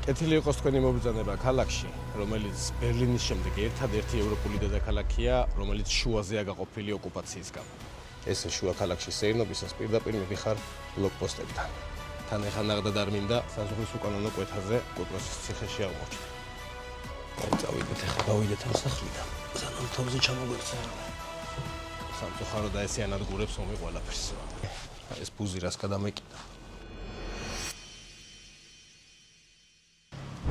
კეთილი იყოს თქვენი მობრძანება ქალაქში, რომელიც ბერლინის შემდეგ ერთადერთი ევროპული დედაქალაქია, რომელიც შუაზეა გაყოფილი ოკუპაციის გამო. ესე შუა ქალაქში სეირნობისას პირდაპირ მივიხარ ბლოკპოსტებთან. თან ეხა ნაღდა არ მინდა საზღვრის უკანონო კვეთაზე კვიპროსის ციხეში აღმოჩნდა. წავიდეთ ეხა გავიდეთ ამ სახლიდან. სანამ თავზე ჩამოგვექცა. სამწუხარო და ესე ანადგურებს ომი ყველაფერს. ეს ბუზი რას გადამეკიდა.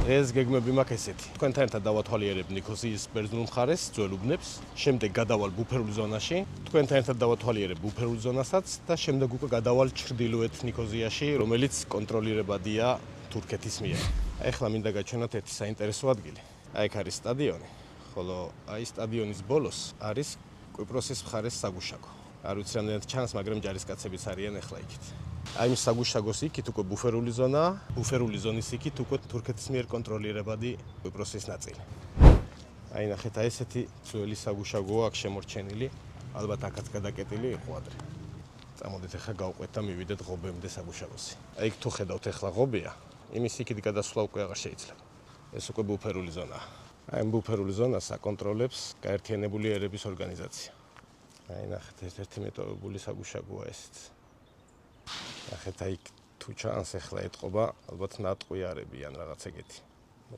ეს გეგმები მაქვს ესეთი. თქვენთან ერთად დავათვალიერებ ნიქოზიის ბერძნულ მხარეს, ძველ უბნებს, შემდეგ გადავალ ბუფერულ ზონაში, თქვენთან ერთად დავათვალიერებ ბუფერულ ზონასაც და შემდეგ უკვე გადავალ ჩრდილოეთ ნიქოზიაში, რომელიც კონტროლირებადია თურქეთის მიერ. ახლა მინდა გაჩვენოთ ერთი საინტერესო ადგილი. აქ არის სტადიონი, ხოლო აი სტადიონის ბოლოს არის კვიპროსის მხარეს საგუშაგო. არ ვიცი რამდენად ჩანს, მაგრამ ჯარისკაცებიც არიან ახლა იქით. აი მის საგუშაგოს იქით უკვე ბუფერული ზონაა, ბუფერული ზონის იქით უკვე თურქეთის მიერ კონტროლირებადი კვიპროსის ნაწილი. აი ნახეთ, აი ესეთი ძველი საგუშაგოა აქ შემორჩენილი, ალბათ აქაც გადაკეტილი იყო ადრე. წამოდით ახლა გავყვეთ და მივიდეთ ღობემდე საგუშაგოსი. აი თუ ხედავთ ახლა ღობეა, იმის იქით გადასვლა უკვე აღარ შეიძლება. ეს უკვე ბუფერული ზონაა. აი ამ ბუფერული ზონას აკონტროლებს გაერთიანებული ერების ორგანიზაცია. აი ნახეთ, ერთ-ერთი მეტოვებული საგუშაგოა ესეც. ნახეთ, აი თუ ჩანს ახლა ეტყობა, ალბათ ნატყვი არები ან რაღაც ეგეთი.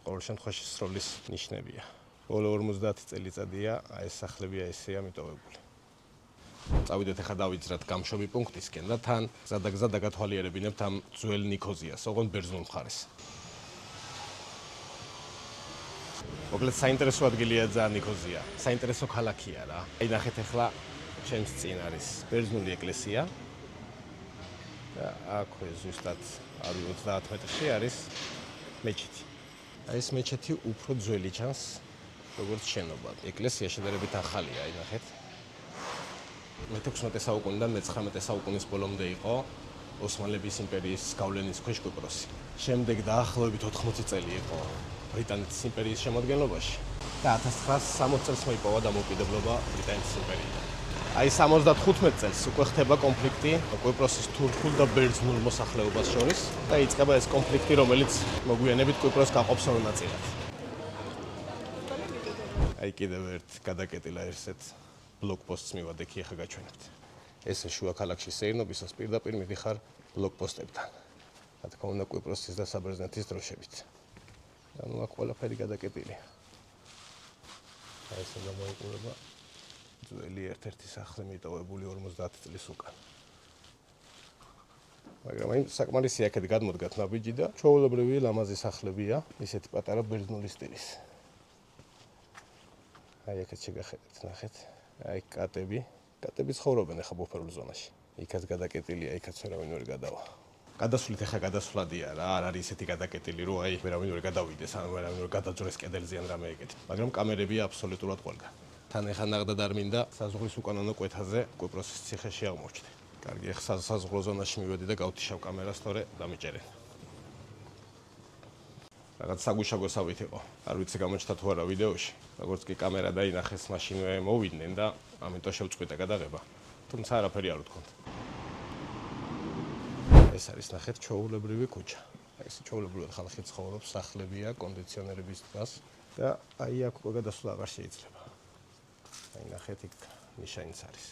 ყოველ შემთხვევაში სროლის ნიშნებია. ბოლო 50 წელიწადია აი ეს სახლებია ესეა მიტოვებული. წავიდეთ ახლა დავიძრათ გამშვები პუნქტისკენ და თან გზადაგზა დაგათვალიერებინებთ ამ ძველ ნიქოზიას, ოღონდ ბერძნულ მხარეს. მოკლედ საინტერესო ადგილია ძალიან ნიქოზია. საინტერესო ქალაქია რა. აი ნახეთ ახლა ჩემს წინ არის ბერძნული ეკლესია. და აქვე ზუსტად 30 მეტრში არის მეჩეთი. აი ეს მეჩეთი უფრო ძველი ჩანს, როგორც შენობა. ეკლესია შედარებით ახალია, აი ნახეთ. მე-16 საუკუნიდან მე-19 საუკუნის ბოლომდე იყო ოსმალების იმპერიის გავლენის ქვეშ კვიპროსი. შემდეგ დაახლოებით 80 წელი იყო ბრიტანეთის იმპერიის შემადგენლობაში და 1960 წელს მოიპოვა დამოუკიდებლობა ბრიტანეთის იმპერიიდან. აი 75 წელს უკვე ხდება კონფლიქტი კვიპროსის თურქულ და ბერძნულ მოსახლეობას შორის და იწყება ეს კონფლიქტი, რომელიც მოგვიანებით კვიპროსს გაყოფს ორ ნაწილად. აი კიდევ ერთ გადაკეტილა ერთ ბლოკპოსტს მივად ეკი ახლა გაჩვენებთ. ესე შუა ქალაქში სეირნობისას პირდაპირ მივიხარ ბლოკპოსტებთან. რა თქმა უნდა კვიპროსის და საბერძნეთის დროშებით. ანუ აქ ყველაფერი გადაკეტილია. აი ესე გამოიყურება ძველი ერთ-ერთი სახლი მიტოვებული 50 წლის უკან. მაგრამ აი საკმარისი აქეთ გადმოდგათ ნაბიჯი და ჩვეულებრივი ლამაზი სახლებია, ისეთი პატარა ბერძნული სტილის. აი აქეთ შეგახედეთ, ნახეთ. აი კატები ცხოვრობენ ახლა ბუფერულ ზონაში. იქაც გადაკეტილია, იქაც ვერავინ ვერ გადავა. გადასვლით ახლა გადასვლადია რა, არ არის ისეთი გადაკეტილი, რომ აი ვერავინ ვერ გადავიდეს, ან ვერავინ ვერ გადაძრეს კედელზე ან რამე ეგეთი. მაგრამ კამერებია აბსოლუტურად ყველგან. თან ეხა ნაღდა არ მინდა საზღვრის უკანონო კვეთაზე კვიპროსის ციხეში აღმოჩნდა. კარგი, ახლა საზღვრო ზონაში მივედი და გავთიშავ კამერას, თორე დამიჭერენ. რაღაც საგუშაგოსავით იყო. არ ვიცი გამოჩნდა თუ არა ვიდეოში. როგორც კი კამერა დაინახეს, მაშინვე მოვიდნენ და ამიტომ შევწყვიტა გადაღება. თუმცა არაფერი არ ვთქვათ. ეს არის ნახეთ ჩვეულებრივი ქუჩა. აი ეს ჩვეულებრივად ხალხი ცხოვრობს, სახლებია, კონდიციონერების დგას და აი აქ უკვე გადასვლა აღარ შეიძლება. აი ნახეთ იქ ნიშანიც არის.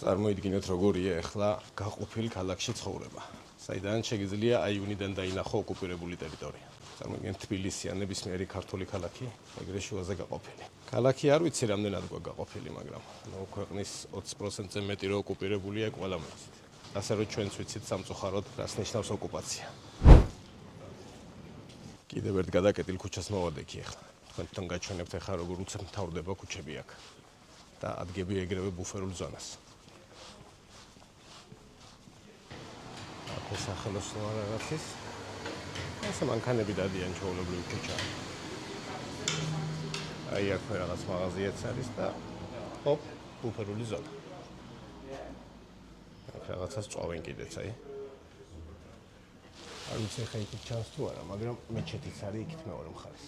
წარმოიდგინეთ როგორია ახლა გაყოფილ ქალაქში ცხოვრება. საიდან შეგიძლია აი იუნიდან დაინახო ოკუპირებული ტერიტორია. წარმოიდგინეთ თბილისი ან ნებისმიერი ქართული ქალაქი ეგრე შუაზე გაყოფილი. ქალაქი არ ვიცი რამდენად გაყოფილი, მაგრამ ქვეყნის 20%-ზე მეტი რო ოკუპირებულია ყველა მოიცით. ასე რომ ჩვენც ვიცით სამწუხაროდ რას ნიშნავს ოკუპაცია. კიდევ ერთ გადაკეტილ ქუჩას მოვადექი ახლა. თქვენ გაჩვენებთ ახლა როგორ უცებ მთავრდება ქუჩები აქ და ადგები ეგრევე ბუფერულ ზონას. აქ სახელოსნო რაღაცის ესე მანქანები დადიან ჩვეულებრივი ქუჩა. აი აქ რაღაც მაღაზიაც არის და ჰოპ, ბუფერული ზონა. აქ რაღაცას წვავენ კიდეც აი. არ ვიცი ხა იქით ჩანს თუ არა, მაგრამ მეჩეთიც არის იქით მეორე მხარეს.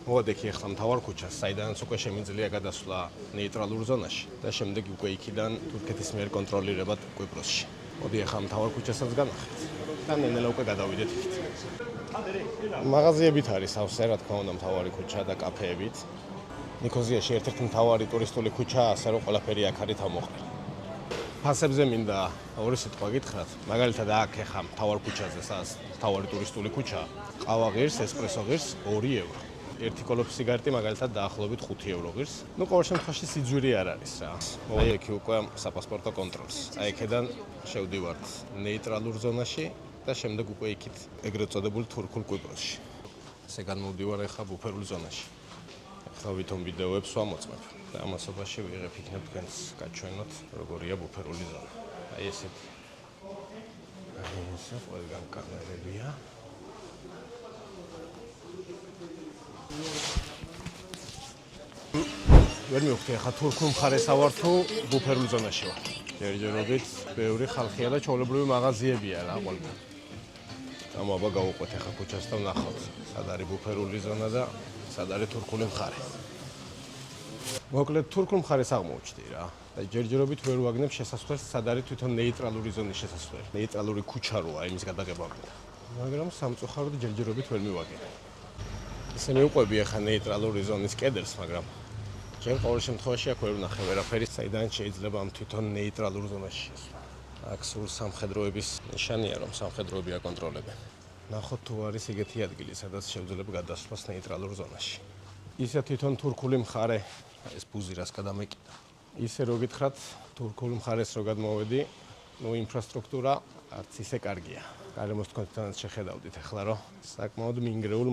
მოვადექი ახლა მთავარ ქუჩას, საიდანაც უკვე შემიძლია გადასვლა ნეიტრალურ ზონაში და შემდეგ უკვე იქიდან თურქეთის მიერ კონტროლირებად კვიპროსში. მოდი ახლა მთავარ ქუჩასაც განახეთ. და ნელ-ნელა უკვე გადავიდეთ იქით. მაღაზიებით არის ავსე, რა თქმა უნდა, მთავარი ქუჩა და კაფეებით. ნიქოზიაში ერთ-ერთი მთავარი ტურისტული ქუჩაა, ასე რომ ყველაფერი აქ არის თავმოყრილი. ფასებზე მინდა ორი სიტყვა გითხრათ. მაგალითად, აქ ეხა მთავარ ქუჩაზე, სადაც მთავარი ტურისტული ქუჩაა, ყავა ღირს, ესპრესო ღირს 2 ევრო. ერთი კოლოფი სიგარეტი მაგალითად დაახლოებით 5 ევრო ღირს. ყოველ შემთხვევაში სიძვირი არ არის რა. აი εκεί უკვე საპასპორტო კონტროლს. აი აქედან შევდივართ ნეიტრალურ ზონაში და შემდეგ უკვე იქით ეგრეთ წოდებულ თურქულ კვიპროსში. ესე განმოვდივარ ახლა ბუფერულ ზონაში. ახლა ვითომ ვიდეოებს ვამოწმებ და ამასობაში ვიღებ იქნებ თქვენს გაჩვენოთ როგორია ბუფერული ზონა. აი ესეთი. აი ესე ყველგან კამერებია. ვერ მივხვდი ახლა თურქულ მხარეს ავარ თუ ბუფერულ ზონაში ვარ. ჯერჯერობით ბევრი ხალხია და ჩვეულებრივი მაღაზიებია რა ყველგან. ამ აბა გავუყვეთ ახლა ქუჩას და ვნახავთ სად არის ბუფერული ზონა და სად არის თურქული მხარე. მოკლედ თურქულ მხარეს აღმოჩნდი რა და ჯერჯერობით ვერ ვაგნებ შესასვლელს სად არის თვითონ ნეიტრალური ზონის შესასვლელი. ნეიტრალური ქუჩა როა იმის გადაღება მინდა. მაგრამ სამწუხაროდ ჯერჯერობით ვერ მივაგებ. ისე მივყვები ახლა ნეიტრალური ზონის კედელს, მაგრამ ჯერ ყოველ შემთხვევაში აქ ვერ ვნახე ვერაფერი, საიდან შეიძლება ამ თვითონ ნეიტრალურ ზონაში შესვლა. აქ სულ სამხედროების ნიშანია, რომ სამხედროები აკონტროლებენ. ნახოთ თუ არის იგეთი ადგილი, სადაც შევძლებ გადასვლას ნეიტრალურ ზონაში. ისე თვითონ თურქული მხარე, ეს ბუზირას გადამეკიდა. ისე რო გითხრათ, თურქული მხარეს რო გადმოვედი, ინფრასტრუქტურა არც ისე კარგია. გარემოს თქვენთანაც შეხედავდით ახლა, რომ საკმაოდ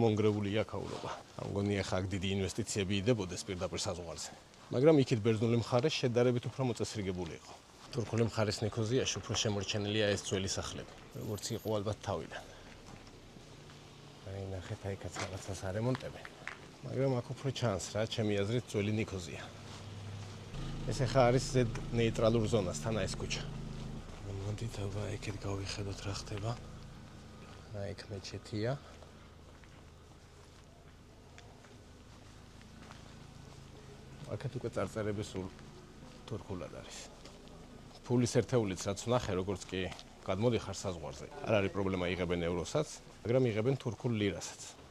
მონგრეულია ქაურობა. ამგონია ხა აქ დიდი ინვესტიციები იდებოდეს პირდაპირ საზღვარზე. მაგრამ იქით ბერძნული მხარე შედარებით უფრო მოწესრიგებული იყო. თურქული მხარის ნიქოზიაში უფრო შემორჩენილია ეს ძველი სახლები, როგორც იყო ალბათ თავიდან. აი ნახეთ, აი კაც რაღაცას არემონტებენ. მაგრამ აქ უფრო ჩანს რა, ჩემი აზრით ძველი ნიქოზია. ეს ახლა არის ზედ ნეიტრალურ ზონასთან ეს ქუჩა. მოდით აბა იქით გავიხედოთ რა ხდება. აი იქ მეჩეთია. აქეთ უკვე წარწერები სულ თურქულად არის. ფულის ერთეულიც რაც ვნახე, როგორც კი გადმოდიხარ საზღვარზე. არ არის პრობლემა, იღებენ ევროსაც, მაგრამ იღებენ თურქულ ლირასაც.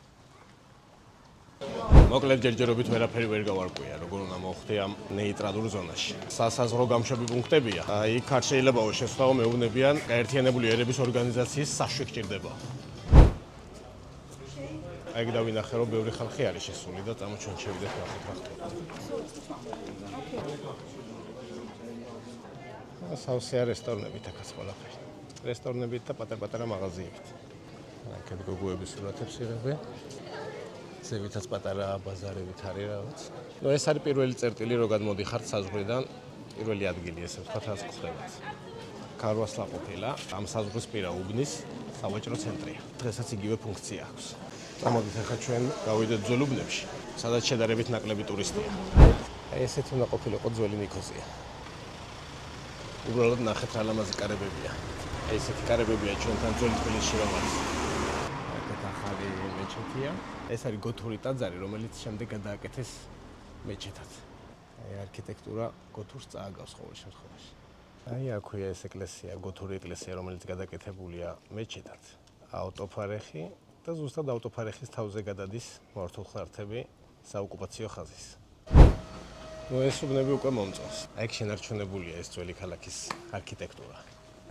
მოკლედ ჯერჯერობით ვერაფერი ვერ გავარკვია, როგორ უნდა მოვხდე ამ ნეიტრალურ ზონაში. სასაზღვრო გამშვები პუნქტებია. იქ არ შეიძლებაო შესვლაო მეუბნებიან გაერთიანებული ერების ორგანიზაციის საშვი გჭირდება. აი დავინახე, რომ ბევრი ხალხი არის შესული და წამოჩვენ შევიდეთ ნახეთ რა ხდება. სავსეა რესტორნებით აქაც ყველაფერი. რესტორნებით და პატარ-პატარა მაღაზიებით. აქეთ გოგოების სურათებს იღებენ. ზევითაც პატარა ბაზარებით არის რაღაც. ეს არის პირველი წერტილი, რო გადმოდიხართ საზღვრიდან, პირველი ადგილი, ესე ვთქვათ, რაც გხდებათ. ქარვასლა ყოფილა, ამ საზღვრის პირა უბნის სავაჭრო ცენტრია. დღესაც იგივე ფუნქცია აქვს. წამოდით ახლა ჩვენ გავიდეთ ძველ უბნებში, სადაც შედარებით ნაკლები ტურისტია. აი ესეთი უნდა ყოფილიყო ძველი ნიქოზია. უბრალოდ ნახეთ რა ლამაზი კარებებია. აი ესეთი კარებებია ჩვენთან ძველი თბილისში რომ არის. ახალი მეჩეთია. ეს არის გოთური ტაძარი, რომელიც შემდეგ გადააკეთეს მეჩეთად. აი არქიტექტურა გოთურს წააგავს ყოველ შემთხვევაში. აი აქვეა ეს ეკლესია, გოთური ეკლესია, რომელიც გადაკეთებულია მეჩეთად. ავტოფარეხი და ზუსტად ავტოფარეხის თავზე გადადის მართლმხლართები საოკუპაციო ხაზის. ეს უბნები უკვე მომწონს. აი შენარჩუნებულია ეს ძველი ქალაქის არქიტექტურა.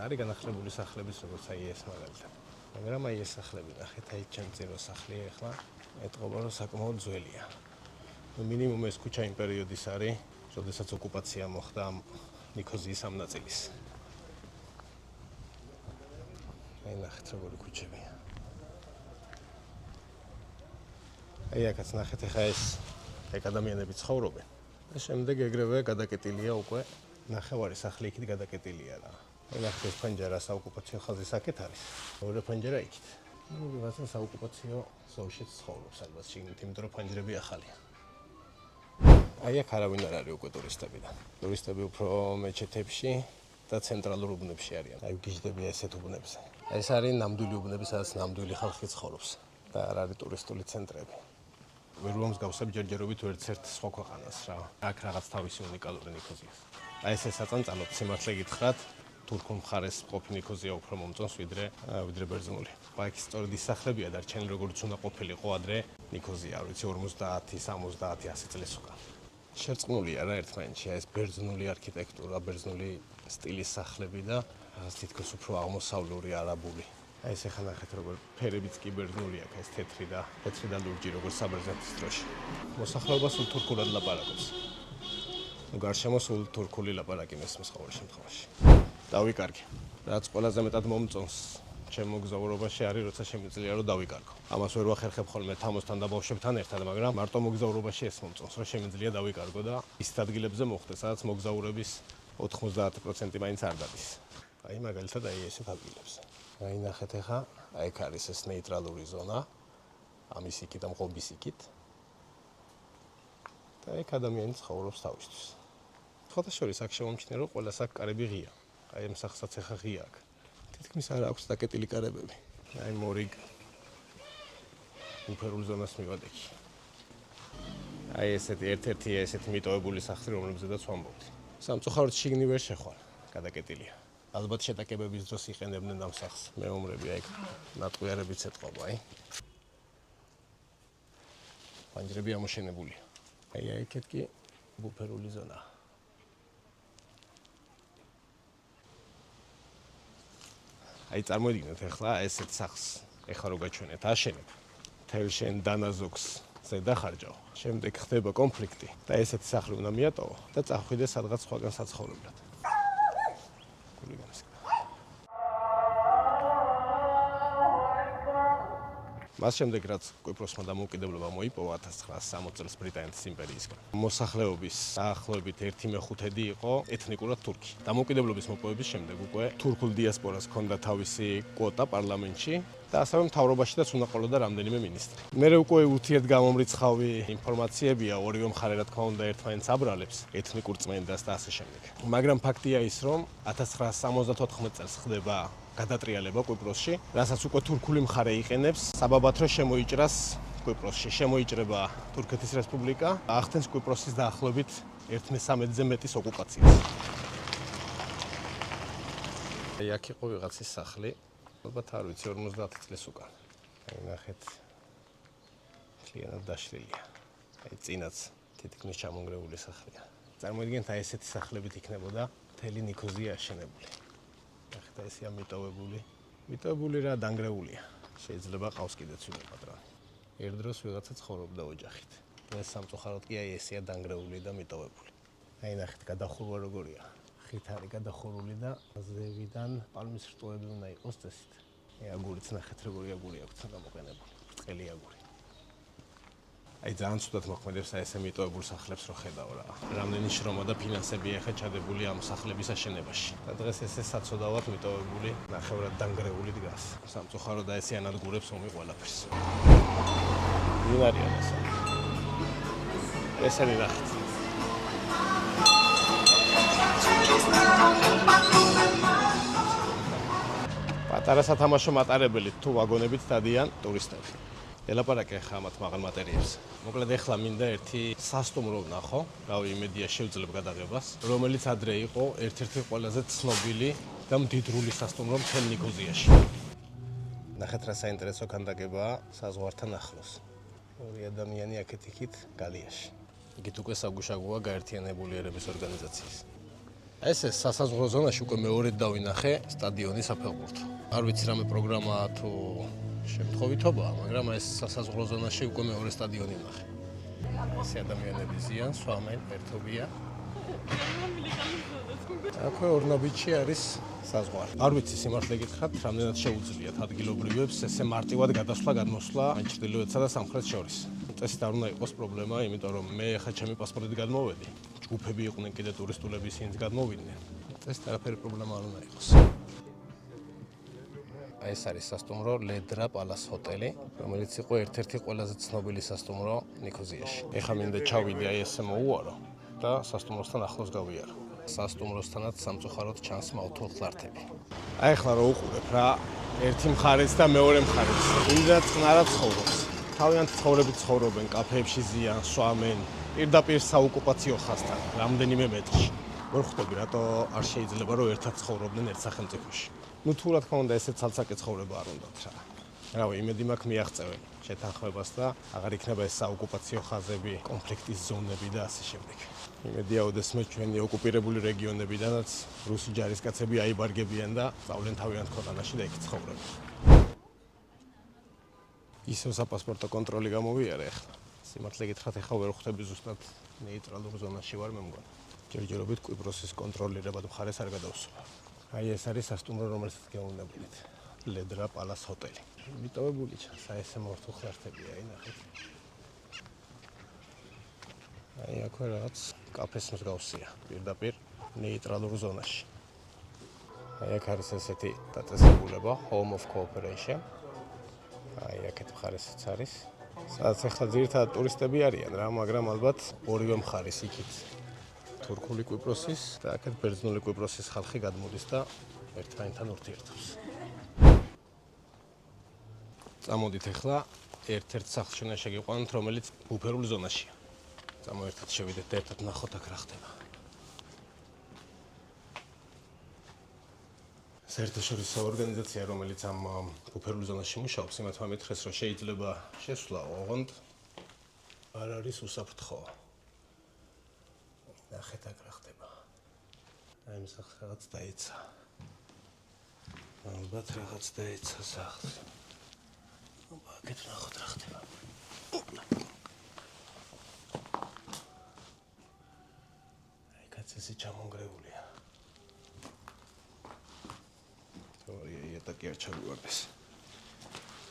არის განახლებული სახლების როგორც აი ეს მაგალითად. მაგრამ აი ეს სახლები ნახეთ, აი ჩემწირო სახლი ახლა ეტყობა რომ საკმაოდ ძველია. მინიმუმ ეს ქუჩა იმ პერიოდის არის, როდესაც ოკუპაცია მოხდა ამ ნიქოზიის ამ ნაწილის. აი ნახეთ როგორი ქუჩებია. აი აქაც ნახეთ ახლა ეს ეგ ადამიანები ცხოვრობენ. და შემდეგ ეგრევე გადაკეტილია უკვე ნახევარი სახლი იქით გადაკეტილია რა. ნახეთ ეს ფანჯარა საოკუპაციო ხაზის აქეთ არის. ორი ფანჯარა იქით. ვიღაცა საოკუპაციო ზოლშიც ცხოვრობს ალბათ შიგნით, იმიტომ რომ ფანჯრები ახალია. აი აქ არავინ არ არის უკვე ტურისტებიდან. ტურისტები უფრო მეჩეთებში და ცენტრალურ უბნებში არიან. აი გიждდებია ესეთ უბნებზე. ეს არის ნამდვილი უბნები, სადაც ნამდვილი ხალხი ცხოვრობს და არ არის ტურისტული ცენტრები. ვერ ვამსგავსებ ჯერჯერობით ვერცერთ სხვა ქვეყანას რა. აქ რაღაც თავისი უნიკალური ნიქოზია. აი ეს საწანწალოდ სიმართლე გითხრათ, თურქულ მხარეს ყოფი ნიქოზია უფრო მომწონს ვიდრე ბერძნული. ბაიქის სწორედ ის სახლებია დარჩენილი როგორც უნდა ყოფილიყო ადრე ნიქოზია, არ ვიცი 50, 70, 100 წლის უკან. შერწყმულია რა ერთმანეთში ეს ბერძნული არქიტექტურა, ბერძნული სტილის სახლები და თითქოს უფრო აღმოსავლური არაბული. ეს ახლა ნახეთ როგორ ფერებიც კი ბერძნული აქვს, ეს თეთრი და ლურჯი როგორც საბერძნეთის დროში. მოსახლეობა სულ თურქულად ლაპარაკობს. გარშემო სულ თურქული ლაპარაკი მესმის ყოველ შემთხვევაში. დავიკარგე. რაც ყველაზე მეტად მომწონს ჩემ მოგზაურობაში არის, როცა შემიძლია რომ დავიკარგო. ამას ვერ ვახერხებ ხოლმე თამოსთან და ბავშვებთან ერთად, მაგრამ მარტო მოგზაურობაში ეს მომწონს, რომ შემიძლია დავიკარგო და ის ადგილებზე მოხდეს, სადაც მოგზაურების 90% მაინც არ დადის. აი მაგალითად აი ესეთ ადგილებზე. აი ნახეთ ახლა, აი აქ არის ეს ნეიტრალური ზონა. ამის იქით და მღობის იქით. და აქ ადამიანი ცხოვრობს თავისთვის. ხოთა შორის აქ შემომჩნია რომ ყველას აქ კარები ღია. აი ამ სახსაც ახლა ღია აქ. თითქმის არ აქვს დაკეტილი კარებები. აი მორიგ უფერულ ზონას მივადექი. აი ესეთი ერთ-ერთი ესეთი მიტოვებული სახლი რომლებზედაც ვამბობთ. სამწუხაროდ შიგნი ვერ შეხვალ, გადაკეტილია. ალბათ შეტაკებების დროს იყენებდნენ ამ სახლს. მეომრები აი ნატყვიარებით ეთყობა, აი. პანჯრები ამოშენებულია. აი აქეთ კი უფერული ზონაა. აი წარმოიდგინეთ ახლა ესეთ სახლს ეხლა რო გაჩვენეთ აშენებ თელ შენ დანაზოგს ზედახარჯავ შემდეგ ხდება კონფლიქტი და ესეთი სახლი უნდა მიატოვო და წახვიდე სადღაც სხვაგან საცხოვრებლად მას შემდეგ რაც კვიპროსმა დამოუკიდებლობა მოიპოვა 1960 წელს ბრიტანეთის იმპერიისგან. მოსახლეობის დაახლოებით 1/5 იყო ეთნიკურად თურქი. დამოუკიდებლობის მოპოვების შემდეგ უკვე თურქულ დიასპორას ჰქონდა თავისი კვოტა პარლამენტში და ასევე მთავრობაშიც უნდა ყოლოდა რამდენიმე მინისტრი. მერე უკვე ურთიერთგამომრიცხავი ინფორმაციებია ორივე მხარე რა თქმა უნდა ერთმანეთს აბრალებს ეთნიკურ წმენდას და ასე შემდეგ. მაგრამ ფაქტია ის, რომ 1974 წელს ხდება გადატრიალება კვიპროსში, რასაც უკვე თურქული მხარე იყენებს, საბაბად რომ შემოიჭრას კვიპროსში. შემოიჭრება თურქეთის რესპუბლიკა, ახდენს კვიპროსის დაახლოებით 1/13-ზე მეტის ოკუპაციას. აი აქ იყო ვიღაცის სახლი, ალბათ არ ვიცი 50 წლის უკან. აი ნახეთ, მთლიანად დაშლილია. აი წინაც თითქმის ჩამონგრეული სახლია. წარმოიდგინეთ, აი ესეთი სახლებით იქნებოდა მთელი ნიქოზია აშენებული. ახლა ესეა მიტოვებული რა დანგრეულია. შეიძლება ყავს კიდეც ვიღა პატრონი. ერთ დროს ვიღაცა ცხოვრობდა ოჯახით. ეს სამწუხაროდ კი აი ესეა დანგრეული და მიტოვებული. აი ნახეთ გადახურვა როგორია. ხით არის გადახურული და ზევიდან პალმის რტოები უნდა იყოს წესით. აი აგურიც ნახეთ როგორი აგური აქვს გამოყენებული. ბრტყელი აგური. აი ძალიან ცუდად მოქმედებს აი ესე მიტოვებულ სახლებს რო ხედავ რა. რამდენი შრომა და ფინანსებია ახლა ჩადებული ამ სახლების აშენებაში. და დღეს ესე საცოდავად მიტოვებული, ნახევრად დანგრეული დგას. სამწუხაროდ აი ესე ანადგურებს ომი ყველაფერს. ვინ არის ეს? ეს არის ნახეთ. პატარა სათამაშო მატარებელი თუ ვაგონებით დადიან ტურისტები. ელაპარაკე ხა მათ მაღალ მატერიებს. მოკლედ ეხლა მინდა ერთი სასტუმრო ვნახო, რავი იმედია შევძლებ გადაღებას, რომელიც ადრე იყო ერთ-ერთი ყველაზე ცნობილი და მდიდრული სასტუმრო მთელ ნიქოზიაში. ნახეთ რა საინტერესო ქანდაკებაა საზღვართან ახლოს. ორი ადამიანი აქეთ-იქით გალიაში. იქით უკვე საგუშაგოა გაერთიანებული ერების ორგანიზაციის. ეს სასაზღვრო ზონაში უკვე მეორედ დავინახე სტადიონის საფეხბურთო. არ ვიცი რამე პროგრამაა თუ შემთხვევითობაა, მაგრამ ეს სასაზღვრო ზონაში უკვე მეორე სტადიონი ვნახე. ესე ადამიანები ზიან, სვამენ, ერთობია. აქვე ორნაბიჯში არის საზღვარი. არ ვიცი სიმართლე გითხრათ, რამდენად შეუძლიათ ადგილობრივებს ესე მარტივად გადასვლა-გადმოსვლა ჩრდილოეთსა და სამხრეთს შორის. წესით არ უნდა იყოს პრობლემა, იმიტომ რომ მე ახლა ჩემი პასპორტით გადმოვედი. ჯგუფები იყვნენ კიდე ტურისტულები ისინიც გადმოვიდნენ. წესით არაფერი პრობლემა არ უნდა იყოს. ეს არის სასტუმრო ლედრა პალას ჰოტელი, რომელიც იყო ერთ-ერთი ყველაზე ცნობილი სასტუმრო ნიქოზიაში. ეხლა მინდა ჩავიდე აი ესე მოუარო და სასტუმროსთან ახლოს გავიარო. სასტუმროსთანაც სამწუხაროდ ჩანს მავთულ ხლართები. აი ეხლა რო უყურებ რა, ერთი მხარეს და მეორე მხარეს. ვინდა წყნარად ცხოვრობს. თავიანთი ცხოვრებით ცხოვრობენ, კაფეებში ზიან, სვამენ, პირდაპირ საოკუპაციო ხაზთან, რამდენიმე მეტრში. ვერ ხვდები, რატო არ შეიძლება რომ ერთად ცხოვრობდნენ ერთ სახელმწიფოში. თუ რა თქმა უნდა ესეც ცალსაკე ცხოვრება არ უნდათ რა. რავი, იმედი მაქვს მიაღწევენ შეთანხმებას და აღარ იქნება ეს საოკუპაციო ხაზები, კონფლიქტის ზონები და ასე შემდეგ. იმედია, ოდესმე ჩვენი ოკუპირებული რეგიონებიდანაც რუსი ჯარისკაცები აიბარგებიან და სწავლენ თავიანთ ქვეყანაში და იქ ცხოვრობენ. ისევ საპასპორტო კონტროლი გამოვიარე ახლა. სიმართლე გითხრათ, ახლა ვერ ხვდები ზუსტად ნეიტრალურ ზონაში ვარ მე მგონი. ჯერჯერობით კვიპროსის კონტროლირებად მხარეს არ გადავსვლა. აი ეს არის სასტუმრო, რომელსაც გეუბნებოდით. ლედრა პალას ჰოტელი. მიტოვებული ჩანს, აი ესე მორთულხლართებია, აი ნახეთ. აი აქვე რაღაც კაფეს მსგავსია, პირდაპირ ნეიტრალურ ზონაში. აი აქ არის ესეთი დაწესებულება, Home of Cooperation. აი აქეთ მხარესაც არის. სადაც ახლა ძირითადად ტურისტები არიან რა, მაგრამ ალბათ ორივე მხარის იქით თურქული კვიპროსის და აქეთ ბერძნული კვიპროსის ხალხი გადმოდის და ერთმანეთთან ურთიერთობს. წამოდით ახლა ერთ-ერთ სახლში უნდა შეგიყვანოთ, რომელიც ბუფერულ ზონაშია. წამოერთად შევიდეთ და ერთად ნახოთ აქ რა ხდება. საერთაშორისო ორგანიზაცია, რომელიც ამ ბუფერულ ზონაში მუშაობს, იმათმა მითხრეს, რომ შეიძლება შესვლა, ოღონდ არ არის უსაფრთხო. ნახეთ აქ რა ხდება. აი ამ სახლს რაღაც დაეცა. ალბათ რაღაც დაეცა სახლს. აქეთ ნახოთ რა ხდება. აი კაცი ჩამონგრეულია. თორე ეტაკი არ ჩავივარდეს.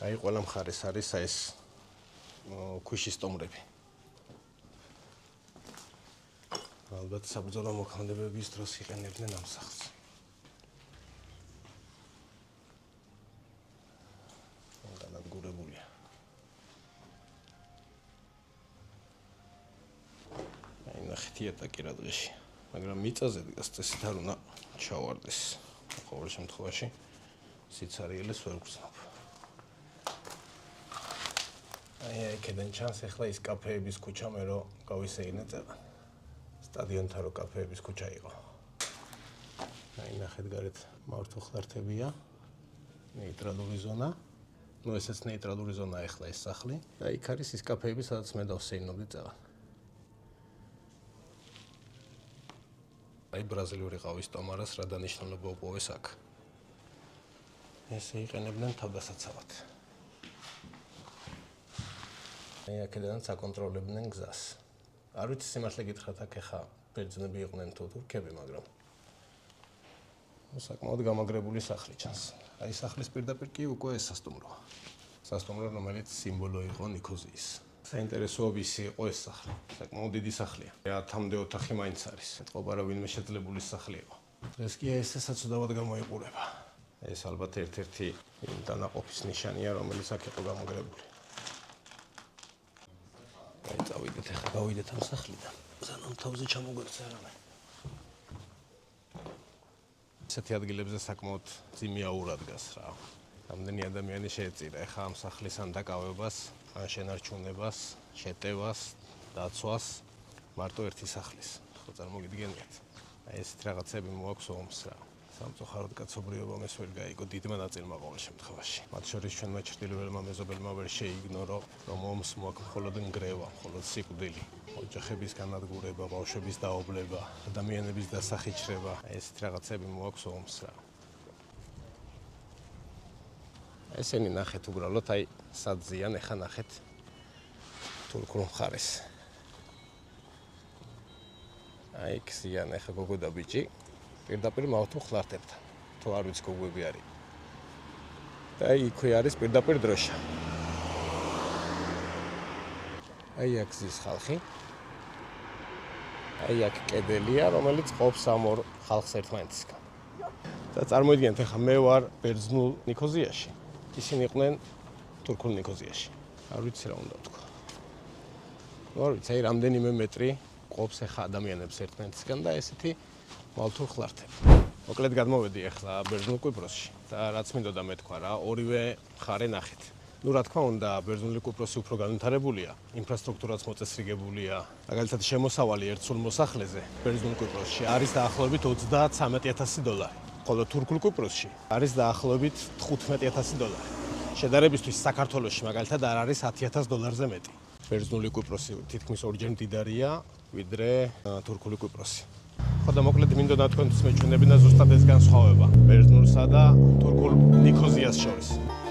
აი ყველა მხარეს არის ეს ქვიშის სტომრები. ალბათ საბრძოლო მოქმედებების დროს იყენებდნენ ამ სახლს. განადგურებულია. აი ნახეთ ეტაკი რა დღეში, მაგრამ მიწაზე დგას, წესით არ უნდა ჩავარდეს. ყოველ შემთხვევაში სიცარიელეს ვერ გრძნობ. აი აქედან ჩანს ახლა ის კაფეების ქუჩა, მე რო გავისეირნე წელა. სტადიონთან რო კაფეების ქუჩა იყო. აი ნახეთ გარეთ მართოხლართებია. ნეიტრალური ზონა. ნუ ესეც ნეიტრალური ზონა ახლა ეს სახლი. და იქ არის ის კაფეები, სადაც მე დავსეირნობდი წელა. აი ბრაზილიური ყავის ტომარას რა დანიშნულება უპოვეს აქ. ესე იყენებდნენ თავდასაცავად. აი აქედანაც აკონტროლებდნენ გზას. არ ვიცი სიმართლე გითხრათ, აქ ახლა ბერძნები იყვნენ თუ თურქები, მაგრამ საკმაოდ გამაგრებული სახლი ჩანს. აი სახლის პირდაპირ კი უკვე ეს სასტუმროა. სასტუმრო, რომელიც სიმბოლო იყო ნიქოზიის. საინტერესოა ვისი იყო ეს სახლი. საკმაოდ დიდი სახლია. 10-მდე ოთახი მაინც არის. ეთყობა რა ვინმე შეძლებული სახლი იყო. დღეს კი ეს საცუდავად გამოიყურება. ეს ალბათ ერთ-ერთი დანაყოფის ნიშანია, რომელიც აქ იყო გამაგრებული. აი წავიდეთ ახლა, გავიდეთ ამ სახლიდან. სანამ თავზე ჩამოგვექცა რამე. ესეთი ადგილებზე საკმაოდ ძიმი აურა დგას რა. რამდენი ადამიანი შეეწირა ახლა ამ სახლის ან დაკავებას, ან შენარჩუნებას, შეტევას, დაცვას მარტო ერთი სახლის. ხო წარმოგიდგენიათ. აი ესეთ რაღაცები მოაქვს ომს რა. სამწუხაროდ კაცობრიობამ ეს ვერ გაიგო დიდმა ნაწილმა ყოველ შემთხვევაში. მათ შორის ჩვენმა ჩრდილოელმა მეზობელმა ვერ შეიგნორო, რომ ომს მოაქვს მხოლოდ ნგრევა, მხოლოდ სიკვდილი, ოჯახების განადგურება, ბავშვების დაობლება, ადამიანების დასახიჩრება. აი ესეთ რაღაცები მოაქვს ომს რა. ესენი ნახეთ უბრალოდ, აი სadzიან, ეხა ნახეთ თურქულ მხარეს. აი გზიან, ეხა გოგო და ბიჭი. პირდაპირ მართოხლართებთან. თუ არ ვიცი გოგოები არის. და იქვე არის პირდაპირ დროშა. აი აქ ზის ხალხი. აი აქ კედელია, რომელიც ყოფს ამ ორ ხალხს ერთმანეთისგან. და წარმოიდგინეთ, ახლა მე ვარ ბერძნულ ნიქოზიაში. ისინი იყვნენ თურქულ ნიქოზიაში. არ ვიცი რა უნდა ვთქვა. არ ვიცი, აი რამდენიმე მეტრი ყოფს ახლა ადამიანებს ერთმანეთისგან და ესეთი მართოხლართები. მოკლედ გადმოვედი ახლა ბერძნულ კვიპროსში და რაც მინდოდა მეთქვა რა, ორივე მხარე ნახეთ. ნუ რა თქმა უნდა, ბერძნული კვიპროსი უფრო განვითარებულია, ინფრასტრუქტურაც მოწესრიგებულია. მაგალითად, შემოსავალი ერთ სულ მოსახლეზე ბერძნულ კვიპროსში არის დაახლოებით $33,000, ხოლო თურქულ კვიპროსში არის დაახლოებით $15,000. შედარებისთვის საქართველოში მაგალითად არ არის $10,000-ზე მეტი. ბერძნული კვიპროსი თითქმის ორჯერ მდიდარია, ვიდრე თურქული კვიპროსი. ხო და მოკლედ მინდოდა თქვენთვის მეჩვენებინა ზუსტად ეს განსხვავება ბერძნულსა და თურქულ ნიქოზიას შორის.